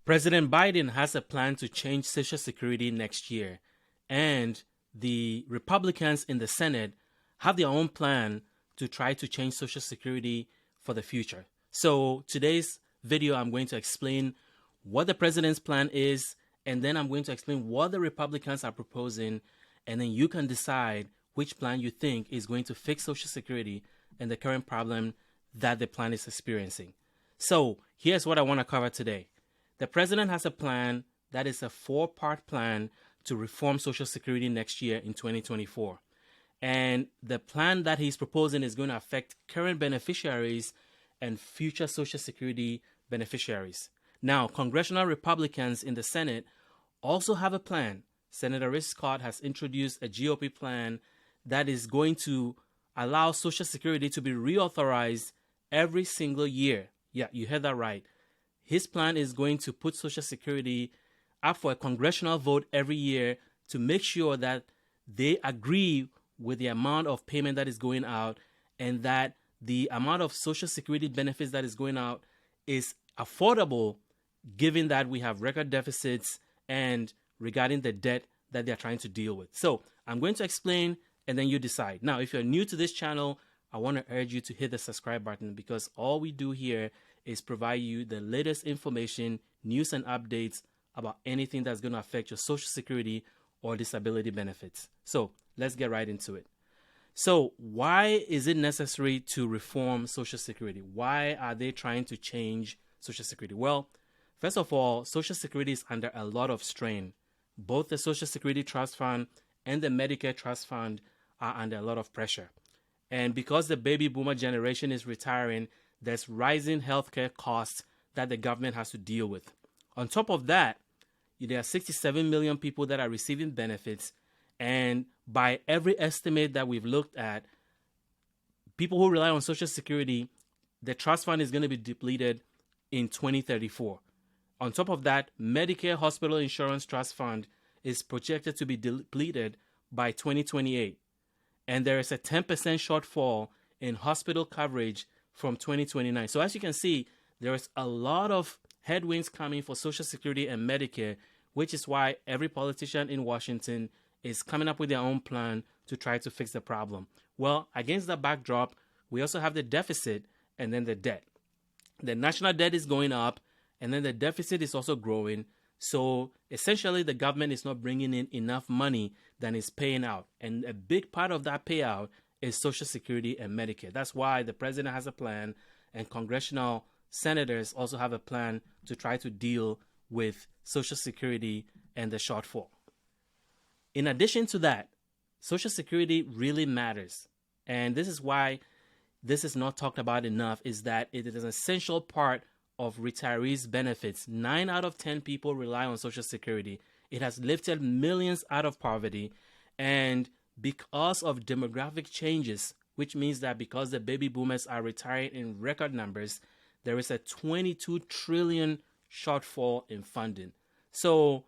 President Biden has a plan to change Social Security next year, and the Republicans in the Senate have their own plan to try to change Social Security for the future. So today's video, I'm going to explain what the president's plan is, and then I'm going to explain what the Republicans are proposing, and then you can decide which plan you think is going to fix Social Security and the current problem that the plan is experiencing. So here's what I want to cover today. The president has a plan that is a 4-part plan to reform Social Security next year in 2024. And the plan that he's proposing is going to affect current beneficiaries and future Social Security beneficiaries. Now, congressional Republicans in the Senate also have a plan. Senator Rick Scott has introduced a GOP plan that is going to allow Social Security to be reauthorized every single year. Yeah, you heard that right. His plan is going to put Social Security up for a congressional vote every year to make sure that they agree with the amount of payment that is going out, and that the amount of Social Security benefits that is going out is affordable, given that we have record deficits and regarding the debt that they're trying to deal with. So I'm going to explain, and then you decide. Now, if you're new to this channel, I want to urge you to hit the subscribe button, because all we do here is provide you the latest information, news, and updates about anything that's going to affect your Social Security or disability benefits. So let's get right into it. So why is it necessary to reform Social Security? Why are they trying to change Social Security? Well, first of all, Social Security is under a lot of strain. Both the Social Security Trust Fund and the Medicare Trust Fund are under a lot of pressure. And because the baby boomer generation is retiring, there's rising healthcare costs that the government has to deal with. On top of that, there are 67 million people that are receiving benefits. And by every estimate that we've looked at, people who rely on Social Security, the trust fund is going to be depleted in 2034. On top of that, Medicare Hospital Insurance Trust Fund is projected to be depleted by 2028. And there is a 10% shortfall in hospital coverage from 2029. So as you can see, there is a lot of headwinds coming for Social Security and Medicare, which is why every politician in Washington is coming up with their own plan to try to fix the problem. Well, against that backdrop, we also have the deficit and then the debt. The national debt is going up, and then the deficit is also growing. So essentially, the government is not bringing in enough money than it's paying out. And a big part of that payout is Social Security and Medicare. That's why the president has a plan, and congressional senators also have a plan to try to deal with Social Security and the shortfall. In addition to that, Social Security really matters. And this is why this is not talked about enough, is that it is an essential part of retirees' benefits. 9 out of 10 people rely on Social Security. It has lifted millions out of poverty. And because of demographic changes, which means that because the baby boomers are retiring in record numbers, there is a 22 trillion shortfall in funding. So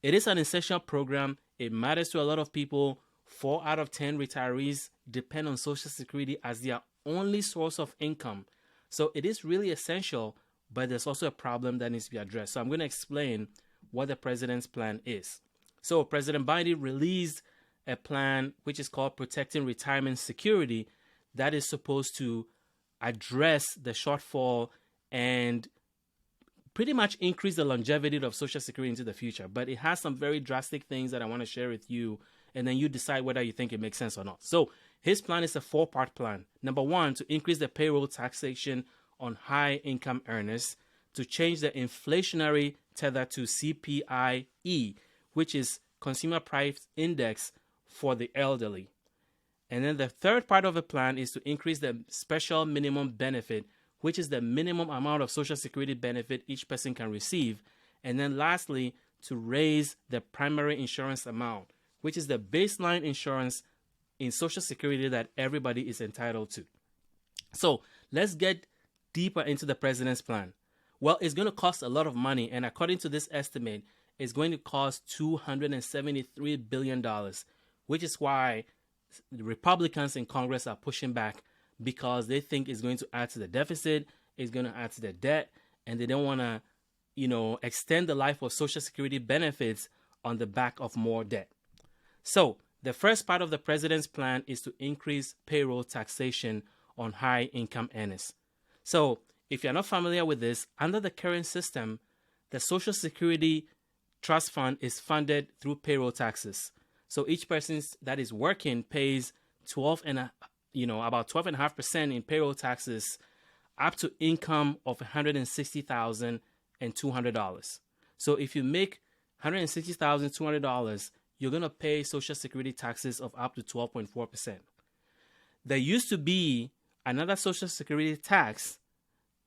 it is an essential program. It matters to a lot of people. 4 out of 10 retirees depend on Social Security as their only source of income. So it is really essential, but there's also a problem that needs to be addressed. So I'm going to explain what the president's plan is. So President Biden released a plan which is called Protecting Retirement Security that is supposed to address the shortfall and pretty much increase the longevity of Social Security into the future. But it has some very drastic things that I want to share with you, and then you decide whether you think it makes sense or not. So his plan is a 4-part plan. Number 1, to increase the payroll taxation on high income earners, to change the inflationary tether to CPIE, which is Consumer Price Index for the elderly. And then the third part of the plan is to increase the special minimum benefit, which is the minimum amount of Social Security benefit each person can receive. And then lastly, to raise the primary insurance amount, which is the baseline insurance in Social Security that everybody is entitled to. So let's get deeper into the president's plan. Well, it's going to cost a lot of money, and according to this estimate, it's going to cost $273 billion, which is why the Republicans in Congress are pushing back, because they think it's going to add to the deficit, it's going to add to the debt, and they don't want to extend the life of Social Security benefits on the back of more debt. So the first part of the president's plan is to increase payroll taxation on high income earners. So if you're not familiar with this, under the current system, the Social Security Trust Fund is funded through payroll taxes. So each person that is working pays about 12.5% in payroll taxes up to income of $160,200. So if you make $160,200, you're going to pay Social Security taxes of up to 12.4%. There used to be another Social Security tax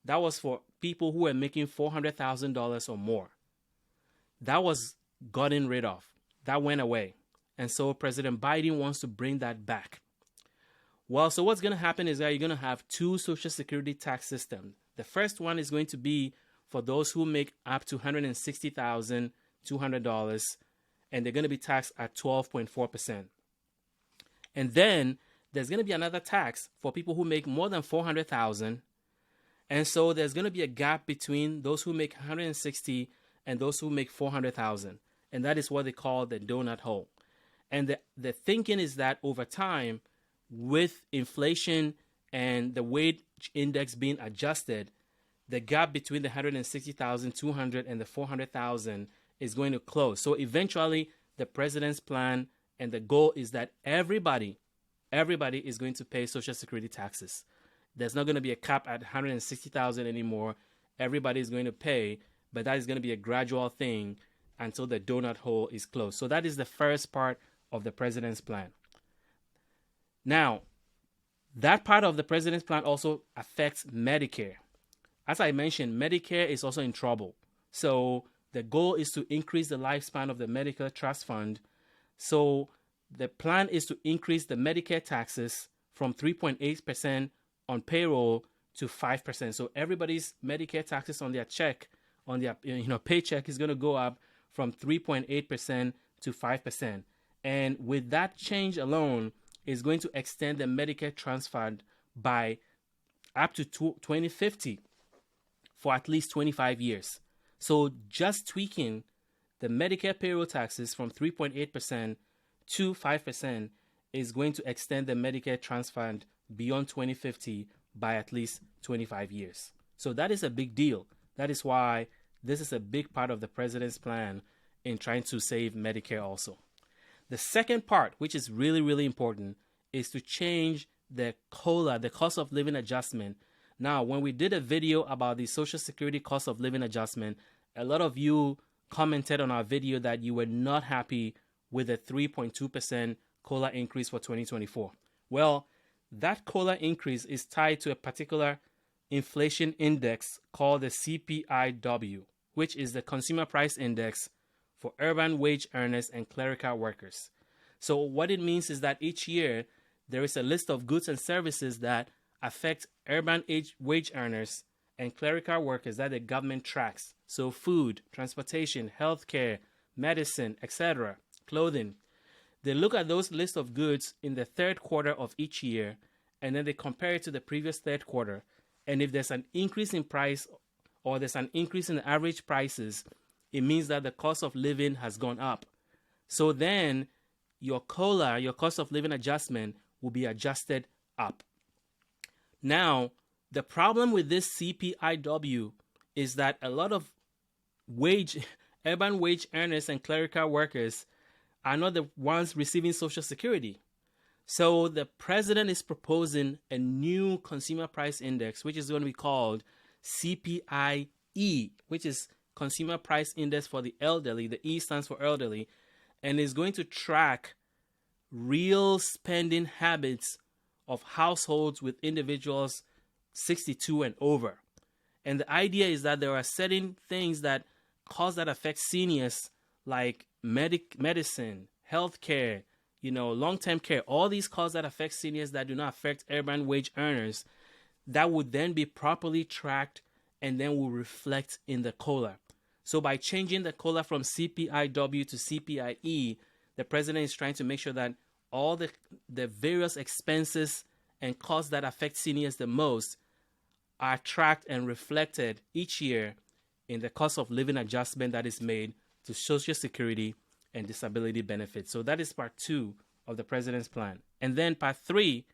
that was for people who were making $400,000 or more. That was gotten rid of. That went away. And so President Biden wants to bring that back. Well, so what's going to happen is that you're going to have two Social Security tax systems. The first one is going to be for those who make up to $160,200, and they're going to be taxed at 12.4%. And then there's going to be another tax for people who make more than $400,000. And so there's going to be a gap between those who make $160,000 and those who make $400,000. And that is what they call the donut hole. And the thinking is that over time, with inflation and the wage index being adjusted, the gap between the $160,200 and the $400,000 is going to close. So eventually, the president's plan and the goal is that everybody is going to pay Social Security taxes. There's not going to be a cap at $160,000 anymore. Everybody is going to pay, but that is going to be a gradual thing until the donut hole is closed. So that is the first part of the president's plan. Now, that part of the president's plan also affects Medicare. As I mentioned, Medicare is also in trouble. So the goal is to increase the lifespan of the Medicare Trust Fund. So the plan is to increase the Medicare taxes from 3.8% on payroll to 5%. So everybody's Medicare taxes on their check, on their paycheck, is going to go up from 3.8% to 5%. And with that change alone, is going to extend the Medicare Trust Fund by up to 2050 for at least 25 years. So just tweaking the Medicare payroll taxes from 3.8% to 5% is going to extend the Medicare Trust Fund beyond 2050 by at least 25 years. So that is a big deal. That is why this is a big part of the president's plan in trying to save Medicare also. The second part, which is really, really important, is to change the COLA, the cost of living adjustment. Now, when we did a video about the Social Security cost of living adjustment, a lot of you commented on our video that you were not happy with the 3.2% COLA increase for 2024. Well, that COLA increase is tied to a particular inflation index called the CPIW, which is the Consumer Price Index for urban wage earners and clerical workers. So what it means is that each year there is a list of goods and services that affect urban wage earners and clerical workers that the government tracks. So food, transportation, healthcare, medicine, etc., clothing. They look at those lists of goods in the third quarter of each year, and then they compare it to the previous third quarter. And if there's an increase in price or there's an increase in the average prices, it means that the cost of living has gone up. So then your COLA, your cost of living adjustment, will be adjusted up. Now, the problem with this CPIW is that a lot of urban wage earners and clerical workers are not the ones receiving Social Security. So the president is proposing a new consumer price index, which is going to be called CPIE, which is Consumer Price Index for the elderly. The E stands for elderly, and is going to track real spending habits of households with individuals 62 and over. And the idea is that there are certain things that affect seniors, like medicine, healthcare, long-term care, all these costs that affect seniors that do not affect urban wage earners, that would then be properly tracked and then will reflect in the COLA. So by changing the COLA from CPIW to CPIE, the president is trying to make sure that all the various expenses and costs that affect seniors the most are tracked and reflected each year in the cost of living adjustment that is made to Social Security and disability benefits. So that is part 2 of the president's plan. And then part 3,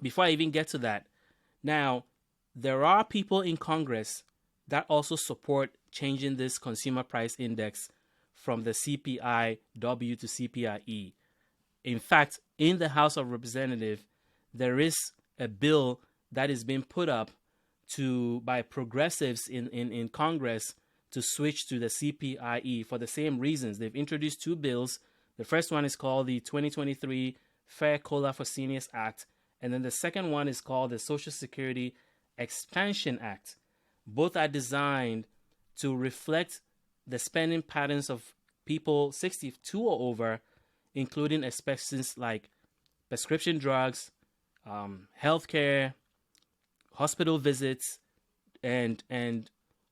before I even get to that, now there are people in Congress that also support changing this consumer price index from the CPI-W to CPI-E. In fact, in the House of Representatives, there is a bill that is being put up by progressives in Congress to switch to the CPIE for the same reasons. They've introduced 2 bills. The first one is called the 2023 Fair COLA for Seniors Act, and then the second one is called the Social Security Expansion Act. Both are designed to reflect the spending patterns of people 62 or over, including expenses like prescription drugs, healthcare, hospital visits, and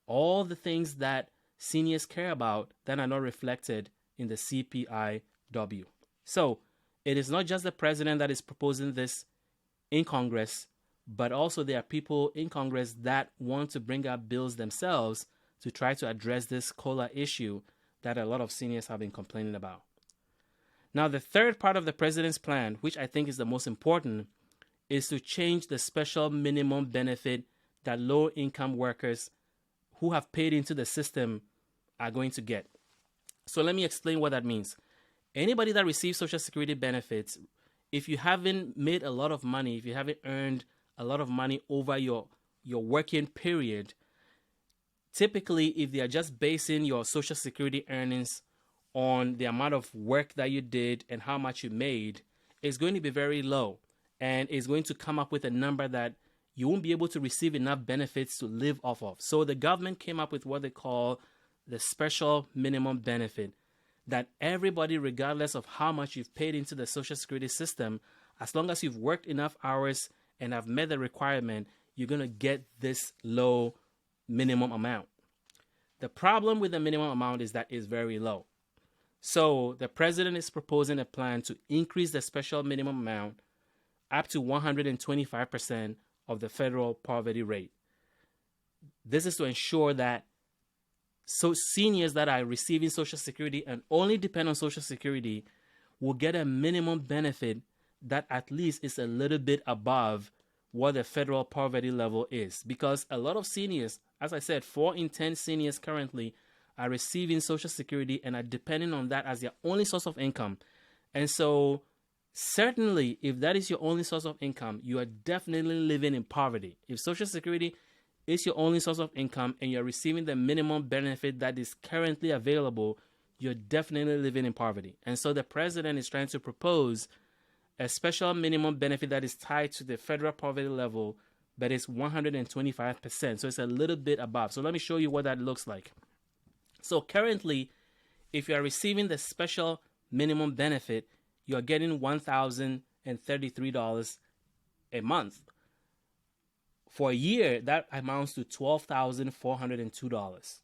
all the things that seniors care about that are not reflected in the CPI-W. So it is not just the president that is proposing this in Congress, but also there are people in Congress that want to bring up bills themselves to try to address this COLA issue that a lot of seniors have been complaining about. Now, the third part of the president's plan, which I think is the most important, is to change the special minimum benefit that low-income workers who have paid into the system are going to get. So let me explain what that means. Anybody that receives Social Security benefits, if you haven't made a lot of money, if you haven't earned a lot of money over your working period, typically if they are just basing your Social Security earnings on the amount of work that you did and how much you made, it's going to be very low. And it's going to come up with a number that you won't be able to receive enough benefits to live off of. So the government came up with what they call the special minimum benefit, that everybody, regardless of how much you've paid into the Social Security system, as long as you've worked enough hours and have met the requirement, you're going to get this low minimum amount. The problem with the minimum amount is that it's very low. So the president is proposing a plan to increase the special minimum amount up to 125% of the federal poverty rate. This is to ensure that seniors that are receiving Social Security and only depend on Social Security will get a minimum benefit that at least is a little bit above what the federal poverty level is. Because a lot of seniors, as I said, 4 in 10 seniors currently are receiving Social Security and are depending on that as their only source of income. And so certainly, if that is your only source of income, you are definitely living in poverty. If Social Security is your only source of income and you're receiving the minimum benefit that is currently available, you're definitely living in poverty. And so the president is trying to propose a special minimum benefit that is tied to the federal poverty level, but it's 125%. So it's a little bit above. So let me show you what that looks like. So currently, if you are receiving the special minimum benefit, you're getting $1,033 a month. For a year, that amounts to $12,402.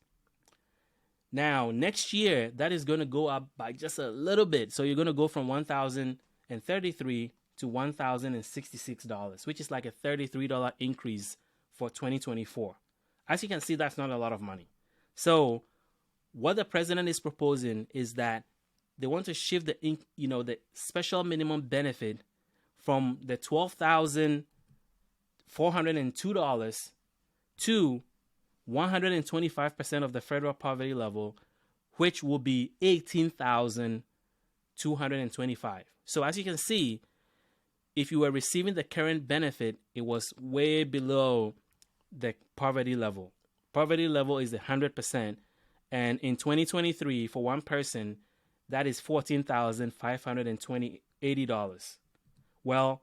Now, next year, that is going to go up by just a little bit. So you're going to go from $1,033 to $1,066, which is like a $33 increase for 2024. As you can see, that's not a lot of money. So what the president is proposing is that they want to shift the special minimum benefit from the $12,402 to 125% of the federal poverty level, which will be $18,225. So as you can see, if you were receiving the current benefit, it was way below the poverty level. Poverty level is 100%. And in 2023, for one person, that is $14,580. Well,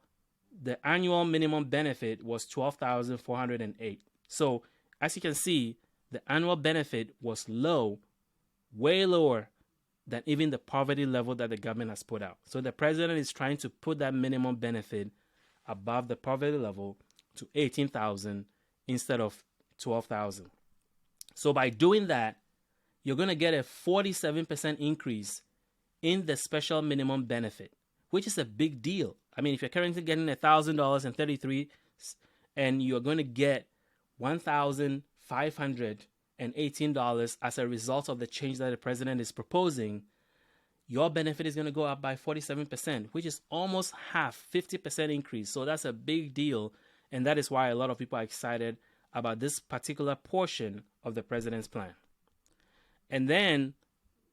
the annual minimum benefit was $12,408. So as you can see, the annual benefit was low, way lower than even the poverty level that the government has put out. So the president is trying to put that minimum benefit above the poverty level to $18,000 instead of $12,000. So by doing that, you're going to get a 47% increase in the special minimum benefit, which is a big deal. I mean, if you're currently getting $1,000 and you're going to get $1,500 as a result of the change that the president is proposing, your benefit is going to go up by 47%, which is almost half, 50% increase. So that's a big deal. And that is why a lot of people are excited about this particular portion of the president's plan. And then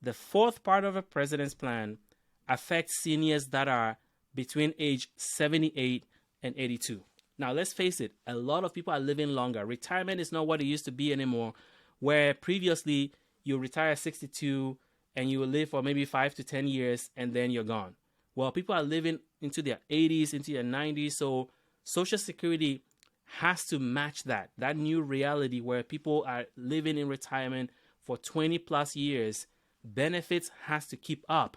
the fourth part of the president's plan affects seniors that are between age 78 and 82. Now, let's face it, a lot of people are living longer. Retirement is not what it used to be anymore, where previously you retire at 62 and you will live for maybe 5 to 10 years and then you're gone. Well, people are living into their 80s, into their 90s, so Social Security has to match that new reality where people are living in retirement for 20 plus years. Benefits has to keep up.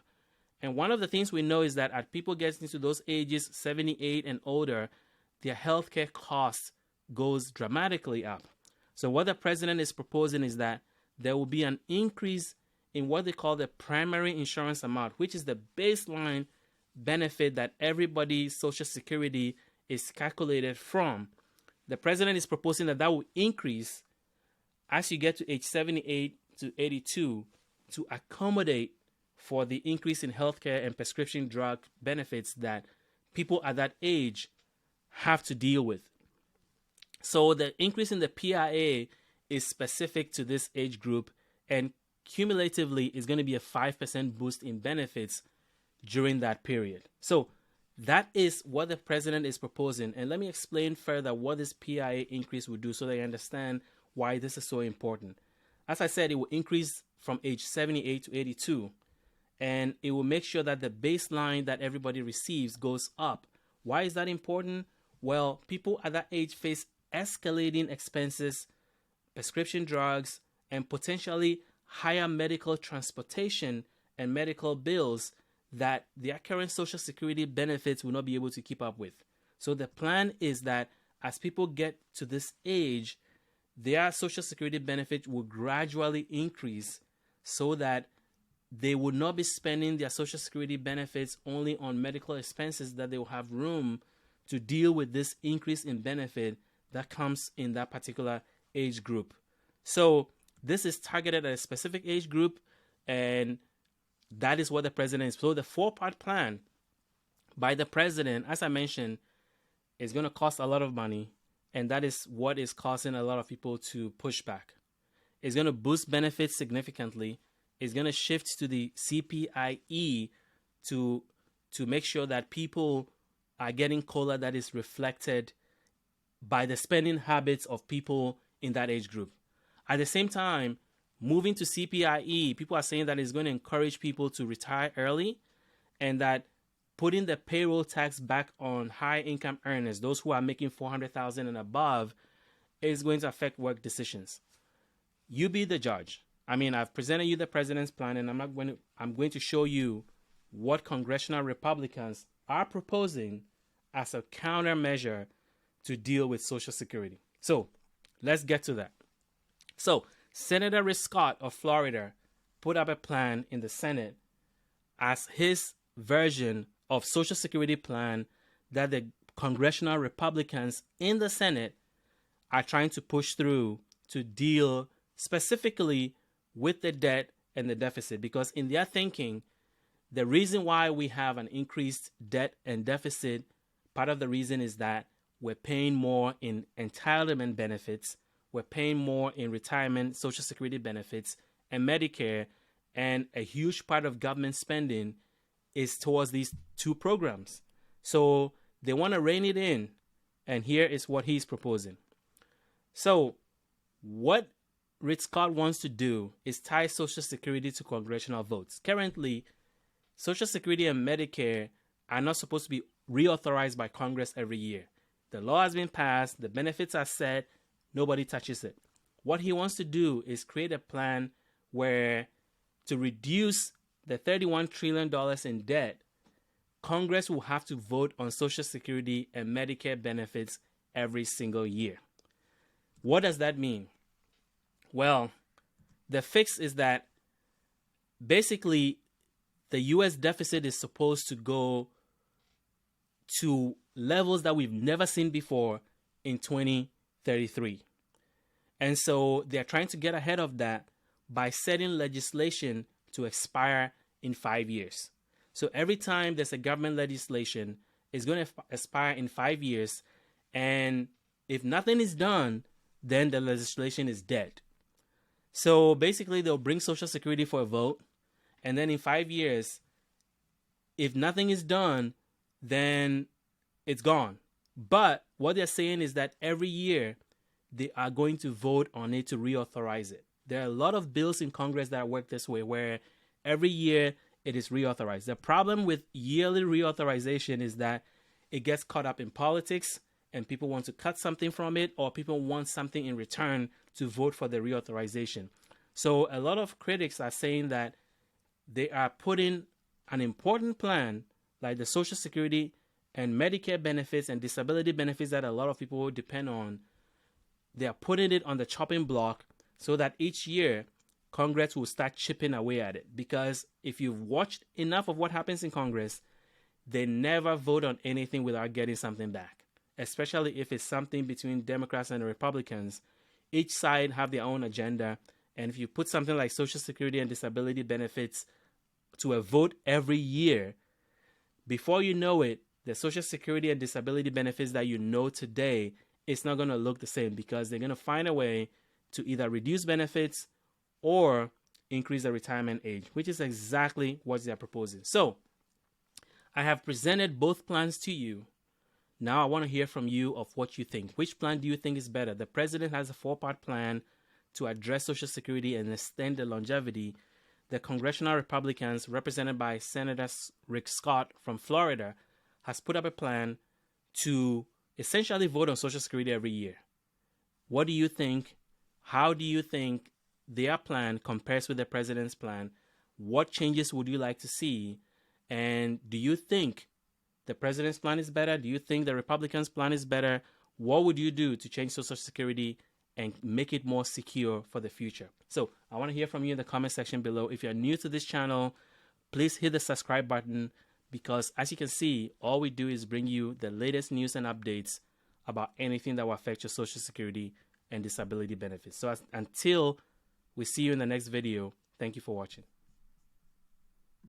And one of the things we know is that as people get into those ages, 78 and older, their healthcare costs goes dramatically up. So what the president is proposing is that there will be an increase in what they call the primary insurance amount, which is the baseline benefit that everybody's Social Security is calculated from. The president is proposing that will increase as you get to age 78 to 82 to accommodate for the increase in healthcare and prescription drug benefits that people at that age have to deal with. So the increase in the PIA is specific to this age group, and cumulatively is going to be a 5% boost in benefits during that period. So that is what the president is proposing. And let me explain further what this PIA increase will do so they understand why this is so important. As I said, it will increase from age 78 to 82, and it will make sure that the baseline that everybody receives goes up. Why is that important? Well, people at that age face escalating expenses, prescription drugs, and potentially higher medical transportation and medical bills that their current Social Security benefits will not be able to keep up with. So the plan is that as people get to this age, their Social Security benefit will gradually increase so that they will not be spending their Social Security benefits only on medical expenses, that they will have room to deal with this increase in benefit that comes in that particular age group. So this is targeted at a specific age group, and that is what the president is. So the 4-part plan by the president, as I mentioned, is going to cost a lot of money, and that is what is causing a lot of people to push back. It's going to boost benefits significantly. It's going to shift to the CPIE to make sure that people are getting COLA that is reflected by the spending habits of people in that age group. At the same time, moving to CPIE, people are saying that it's going to encourage people to retire early, and that putting the payroll tax back on high income earners, those who are making $400,000 and above, is going to affect work decisions. You be the judge. I mean, I've presented you the president's plan, and I'm going to show you what congressional Republicans are proposing as a countermeasure to deal with Social Security. So let's get to that. So Senator Rick Scott of Florida put up a plan in the Senate as his version of Social Security plan that the congressional Republicans in the Senate are trying to push through to deal specifically with the debt and the deficit. Because in their thinking, the reason why we have an increased debt and deficit, part of the reason is that we're paying more in entitlement benefits, we're paying more in retirement, Social Security benefits, and Medicare, and a huge part of government spending is towards these two programs. So they want to rein it in, and here is what he's proposing. So what Rick Scott wants to do is tie Social Security to congressional votes. Currently, Social Security and Medicare are not supposed to be reauthorized by Congress every year. The law has been passed, the benefits are set, nobody touches it. What he wants to do is create a plan where, to reduce the $31 trillion in debt, Congress will have to vote on Social Security and Medicare benefits every single year. What does that mean? Well, the fix is that basically the U.S. deficit is supposed to go to levels that we've never seen before in 2033. And so they're trying to get ahead of that by setting legislation to expire in 5 years. So every time there's a government legislation, it's going to expire in 5 years. And if nothing is done, then the legislation is dead. So basically, they'll bring Social Security for a vote. And then in 5 years, if nothing is done, then it's gone. But what they're saying is that every year they are going to vote on it to reauthorize it. There are a lot of bills in Congress that work this way, where every year it is reauthorized. The problem with yearly reauthorization is that it gets caught up in politics and people want to cut something from it, or people want something in return to vote for the reauthorization. So a lot of critics are saying that they are putting an important plan like the Social Security and Medicare benefits and disability benefits that a lot of people depend on. They are putting it on the chopping block so that each year Congress will start chipping away at it. Because if you've watched enough of what happens in Congress, they never vote on anything without getting something back, especially if it's something between Democrats and Republicans. Each side have their own agenda. And if you put something like Social Security and disability benefits to a vote every year, before you know it, the Social Security and disability benefits that you know today, it's not going to look the same, because they're going to find a way to either reduce benefits or increase the retirement age, which is exactly what they're proposing. So I have presented both plans to you. Now I want to hear from you of what you think. Which plan do you think is better? The president has a 4-part plan to address Social Security and extend the longevity. The congressional Republicans, represented by Senator Rick Scott from Florida, has put up a plan to essentially vote on Social Security every year. What do you think? How do you think their plan compares with the president's plan? What changes would you like to see? And do you think the president's plan is better? Do you think the Republicans' plan is better? What would you do to change Social Security and make it more secure for the future? So I want to hear from you in the comment section below. If you're new to this channel, please hit the subscribe button, because as you can see, all we do is bring you the latest news and updates about anything that will affect your Social Security and disability benefits. So until we see you in the next video, thank you for watching.